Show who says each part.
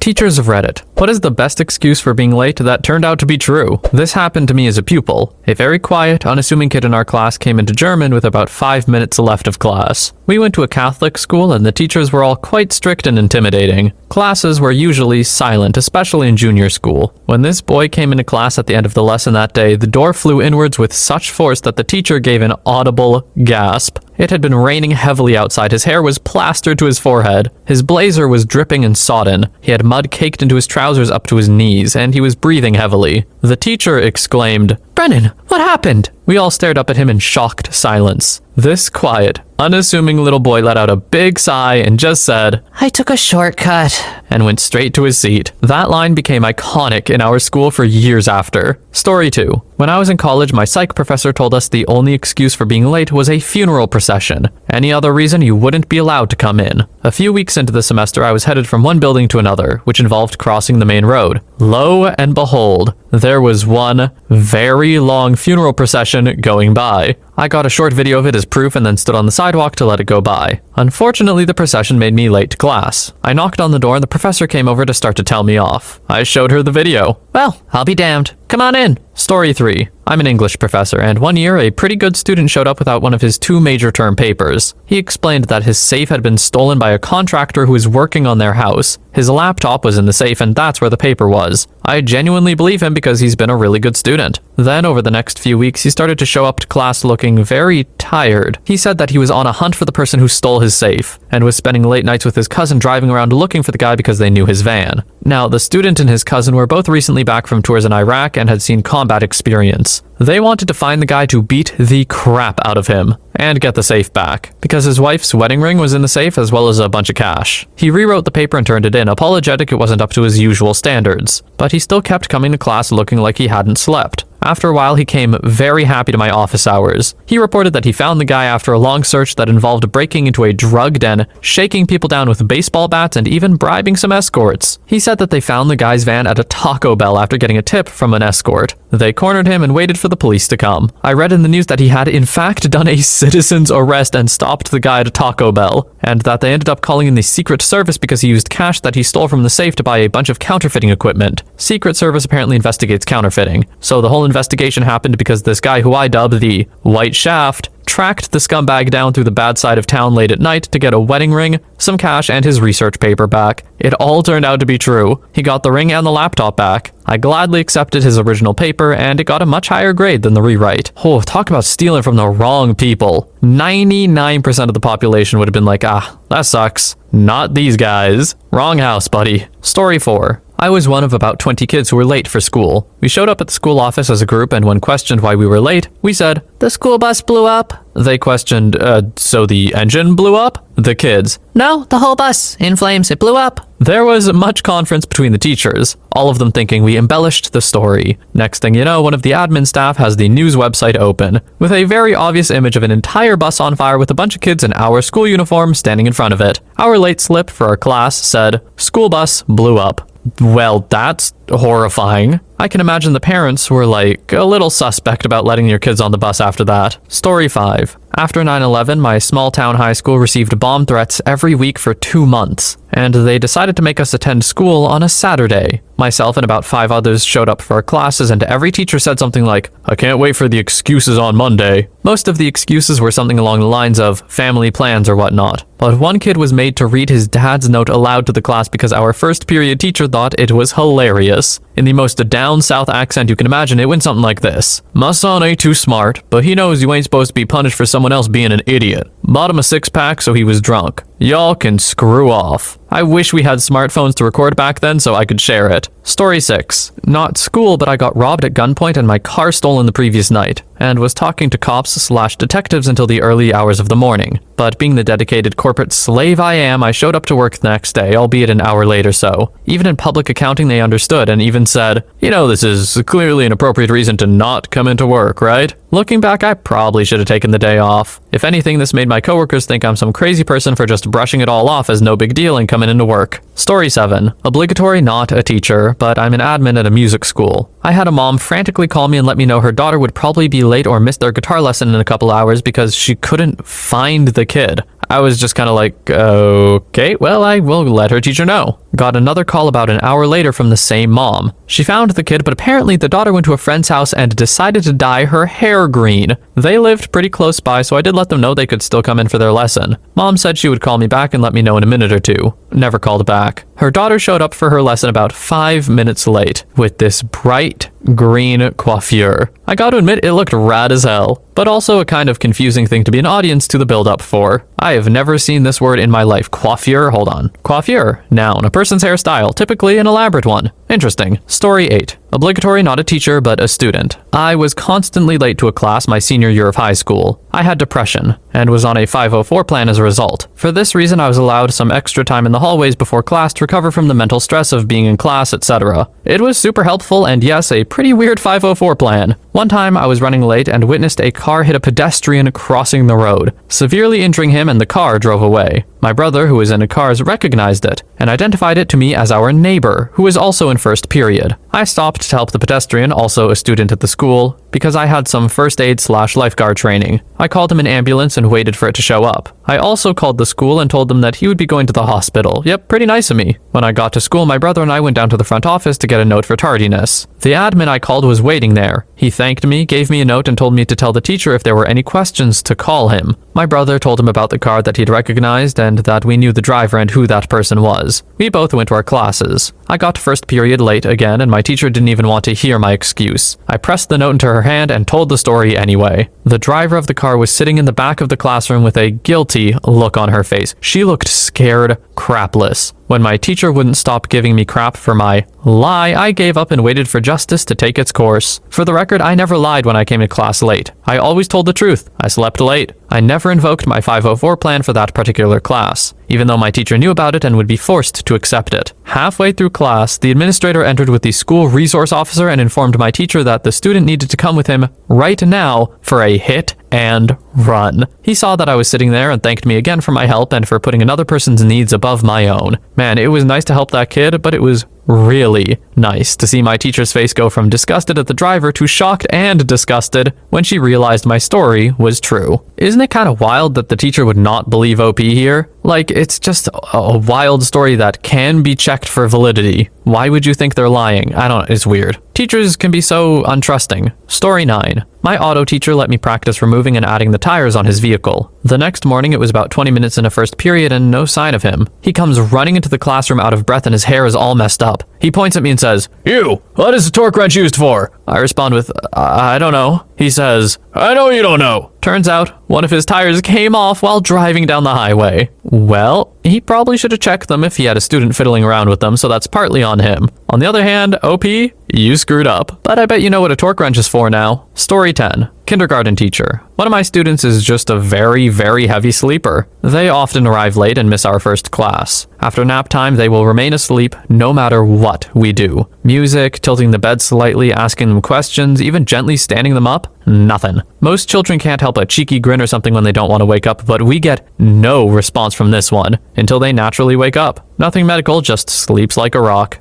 Speaker 1: Teachers of Reddit. What is the best excuse for being late that turned out to be true? This happened to me as a pupil. A very quiet, unassuming kid in our class came into German with about 5 minutes left of class. We went to a Catholic school and the teachers were all quite strict and intimidating. Classes were usually silent, especially in junior school. When this boy came into class at the end of the lesson that day, the door flew inwards with such force that the teacher gave an audible gasp. It had been raining heavily outside. His hair was plastered to his forehead. His blazer was dripping and sodden. He had mud caked into his trousers up to his knees, and he was breathing heavily. The teacher exclaimed, "Brennan, what happened?" We all stared up at him in shocked silence. This quiet, unassuming little boy let out a big sigh and just said,
Speaker 2: "I took a shortcut,"
Speaker 1: and went straight to his seat. That line became iconic in our school for years after. Story 2. When I was in college, my psych professor told us the only excuse for being late was a funeral procession. Any other reason, you wouldn't be allowed to come in. A few weeks into the semester, I was headed from one building to another, which involved crossing the main road. Lo and behold, there was one very long funeral procession going by. I got a short video of it as proof and then stood on the sidewalk to let it go by. Unfortunately, the procession made me late to class. I knocked on the door and the professor came over to start to tell me off. I showed her the video. Well, I'll be damned. Come on in. Story 3. I'm an English professor, and one year a pretty good student showed up without one of his 2 major term papers. He explained that his safe had been stolen by a contractor who was working on their house. His laptop was in the safe, and that's where the paper was. I genuinely believe him because he's been a really good student. Then, over the next few weeks, he started to show up to class looking very tired. He said that he was on a hunt for the person who stole his safe, and was spending late nights with his cousin driving around looking for the guy because they knew his van. Now, the student and his cousin were both recently back from tours in Iraq and had seen combat experience. They wanted to find the guy to beat the crap out of him and get the safe back, because his wife's wedding ring was in the safe as well as a bunch of cash. He rewrote the paper and turned it in, apologetic it wasn't up to his usual standards, but he still kept coming to class looking like he hadn't slept. After a while, he came very happy to my office hours. He reported that he found the guy after a long search that involved breaking into a drug den, shaking people down with baseball bats, and even bribing some escorts. He said that they found the guy's van at a Taco Bell after getting a tip from an escort. They cornered him and waited for the police to come. I read in the news that he had in fact done a citizen's arrest and stopped the guy at a Taco Bell, and that they ended up calling in the Secret Service because he used cash that he stole from the safe to buy a bunch of counterfeiting equipment. Secret Service apparently investigates counterfeiting, so the whole investigation happened because this guy, who I dub the White Shaft, tracked the scumbag down through the bad side of town late at night to get a wedding ring, some cash, and his research paper back. It all turned out to be true. He got the ring and the laptop back. I gladly accepted his original paper, and it got a much higher grade than the rewrite. Oh, talk about stealing from the wrong people. 99% of the population would have been like, ah, that sucks. Not these guys. Wrong house, buddy. Story 4. I was one of about 20 kids who were late for school. We showed up at the school office as a group, and when questioned why we were late, we said, "The school bus blew up." They questioned, so the engine blew up? The kids,
Speaker 2: "No, the whole bus, in flames, it blew up."
Speaker 1: There was much conference between the teachers, all of them thinking we embellished the story. Next thing you know, one of the admin staff has the news website open, with a very obvious image of an entire bus on fire with a bunch of kids in our school uniform standing in front of it. Our late slip for our class said, "School bus blew up." Well, that's horrifying. I can imagine the parents were like a little suspect about letting your kids on the bus after that. Story 5. After 9/11, my small town high school received bomb threats every week for 2 months, and they decided to make us attend school on a Saturday. Myself and about 5 others showed up for our classes, and every teacher said something like, "I can't wait for the excuses on Monday." Most of the excuses were something along the lines of family plans or whatnot, but one kid was made to read his dad's note aloud to the class because our first period teacher thought it was hilarious. In the most down south accent you can imagine, it went something like this. "My son ain't too smart, but he knows you ain't supposed to be punished for someone else being an idiot. Bought him a 6-pack so he was drunk. Y'all can screw off." I wish we had smartphones to record back then so I could share it. Story 6. Not school, but I got robbed at gunpoint and my car stolen the previous night, and was talking to cops/detectives until the early hours of the morning. But being the dedicated corporate slave I am, I showed up to work the next day, albeit an hour late or so. Even in public accounting they understood and even said, "You know, this is clearly an appropriate reason to not come into work, right?" Looking back, I probably should have taken the day off. If anything, this made my coworkers think I'm some crazy person for just brushing it all off as no big deal and coming into work. Story 7. Obligatory not a teacher, but I'm an admin at a music school. I had a mom frantically call me and let me know her daughter would probably be late or miss their guitar lesson in a couple hours because she couldn't find the kid. I was just kind of like, okay, well, I will let her teacher know. Got another call about an hour later from the same mom. She found the kid, but apparently the daughter went to a friend's house and decided to dye her hair green. They lived pretty close by, so I did let them know they could still come in for their lesson. Mom said she would call me back and let me know in a minute or two. Never called back. Her daughter showed up for her lesson about 5 minutes late with this bright green coiffure. I got to admit, it looked rad as hell, but also a kind of confusing thing to be an audience to the build-up for. I have never seen this word in my life. Coiffure? Hold on. Coiffure. Noun. A person's hairstyle. Typically an elaborate one. Interesting. Story 8. Obligatory, not a teacher, but a student. I was constantly late to a class my senior year of high school. I had depression, and was on a 504 plan as a result. For this reason, I was allowed some extra time in the hallways before class to recover from the mental stress of being in class, etc. It was super helpful, and yes, a pretty weird 504 plan. One time, I was running late and witnessed a car hit a pedestrian crossing the road, severely injuring him, and the car drove away. My brother, who was in the cars, recognized it and identified it to me as our neighbor, who was also in first period. I stopped to help the pedestrian, also a student at the school, because I had some first aid/lifeguard training. I called him an ambulance and waited for it to show up. I also called the school and told them that he would be going to the hospital. Yep, pretty nice of me. When I got to school, my brother and I went down to the front office to get a note for tardiness. The admin I called was waiting there. He thanked me, gave me a note, and told me to tell the teacher if there were any questions to call him. My brother told him about the car that he'd recognized and that we knew the driver and who that person was. We both went to our classes. I got to first period late again, and my teacher didn't even want to hear my excuse. I pressed the note into her hand and told the story anyway. The driver of the car was sitting in the back of the classroom with a guilty look on her face. She looked scared crapless. When my teacher wouldn't stop giving me crap for my lie, I gave up and waited for justice to take its course. For the record, I never lied when I came to class late. I always told the truth. I slept late. I never invoked my 504 plan for that particular class, even though my teacher knew about it and would be forced to accept it. Halfway through class, the administrator entered with the school resource officer and informed my teacher that the student needed to come with him right now for a hit and run. He saw that I was sitting there and thanked me again for my help and for putting another person's needs above my own. Man, it was nice to help that kid, but it was really nice to see my teacher's face go from disgusted at the driver to shocked and disgusted when she realized my story was true. Isn't it kind of wild that the teacher would not believe OP here? Like, it's just a wild story that can be checked for validity. Why would you think they're lying? I don't know, it's weird. Teachers can be so untrusting. Story 9. My auto teacher let me practice removing and adding the tires on his vehicle. The next morning, it was about 20 minutes into first period and no sign of him. He comes running into the classroom out of breath and his hair is all messed up. He points at me and says, "You, what is the torque wrench used for?" I respond with, I don't know. He says, "I know you don't know." Turns out, one of his tires came off while driving down the highway. Well, he probably should have checked them if he had a student fiddling around with them, so that's partly on him. On the other hand, OP, you screwed up. But I bet you know what a torque wrench is for now. Story 10. Kindergarten teacher. One of my students is just a very, very heavy sleeper. They often arrive late and miss our first class. After nap time, they will remain asleep no matter what we do. Music, tilting the bed slightly, asking them questions, even gently standing them up, nothing. Most children can't help a cheeky grin or something when they don't want to wake up, but we get no response from this one until they naturally wake up. Nothing medical, just sleeps like a rock.